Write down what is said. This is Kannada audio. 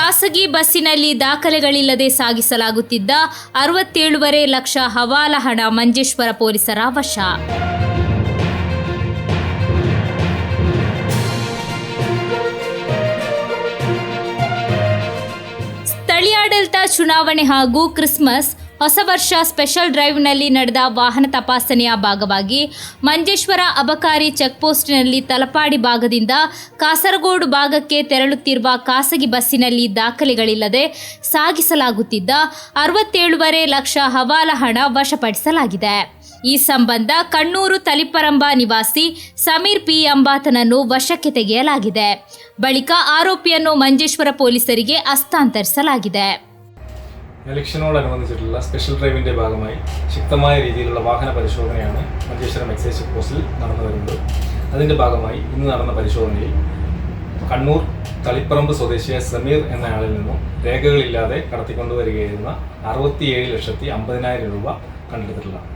ಖಾಸಗಿ ಬಸ್ಸಿನಲ್ಲಿ ದಾಖಲೆಗಳಿಲ್ಲದೆ ಸಾಗಿಸಲಾಗುತ್ತಿದ್ದ 67.5 ಲಕ್ಷ ಹವಾಲಾ ಹಣ ಮಂಜೇಶ್ವರ ಪೊಲೀಸರ ವಶ. ಸ್ಥಳೀಯಾಡಳಿತ ಚುನಾವಣೆ ಹಾಗೂ ಕ್ರಿಸ್ಮಸ್ ಹೊಸ ವರ್ಷ ಸ್ಪೆಷಲ್ ಡ್ರೈವ್ನಲ್ಲಿ ನಡೆದ ವಾಹನ ತಪಾಸಣೆಯ ಭಾಗವಾಗಿ ಮಂಜೇಶ್ವರ ಅಬಕಾರಿ ಚೆಕ್ಪೋಸ್ಟ್ನಲ್ಲಿ ತಲಪಾಡಿ ಭಾಗದಿಂದ ಕಾಸರಗೋಡು ಭಾಗಕ್ಕೆ ತೆರಳುತ್ತಿರುವ ಖಾಸಗಿ ಬಸ್ಸಿನಲ್ಲಿ ದಾಖಲೆಗಳಿಲ್ಲದೆ ಸಾಗಿಸಲಾಗುತ್ತಿದ್ದ 67.5 ಲಕ್ಷ ಹವಾಲಾ ಹಣ ವಶಪಡಿಸಲಾಗಿದೆ. ಈ ಸಂಬಂಧ ಕಣ್ಣೂರು ತಲಿಪರಂಬ ನಿವಾಸಿ ಸಮೀರ್ ಪಿ ಎಂಬಾತನನ್ನು ವಶಕ್ಕೆ ತೆಗೆಯಲಾಗಿದೆ. ಬಳಿಕ ಆರೋಪಿಯನ್ನು ಮಂಜೇಶ್ವರ ಪೊಲೀಸರಿಗೆ ಹಸ್ತಾಂತರಿಸಲಾಗಿದೆ. ഇലക്ഷനോടനുബന്ധിച്ചിട്ടുള്ള സ്പെഷ്യൽ ഡ്രൈവിൻ്റെ ഭാഗമായി ശക്തമായ രീതിയിലുള്ള വാഹന പരിശോധനയാണ് മഞ്ചേശ്വരം എക്സൈസ് ചെക്ക് പോസ്റ്റിൽ നടന്നു വരുന്നത്. അതിൻ്റെ ഭാഗമായി ഇന്ന് നടന്ന പരിശോധനയിൽ കണ്ണൂർ തളിപ്പറമ്പ് സ്വദേശിയായ സമീർ എന്നയാളിൽ നിന്നും രേഖകളില്ലാതെ കടത്തിക്കൊണ്ടുവരികയായിരുന്ന 67,50,000 രൂപ കണ്ടെടുത്തിട്ടുള്ളതാണ്.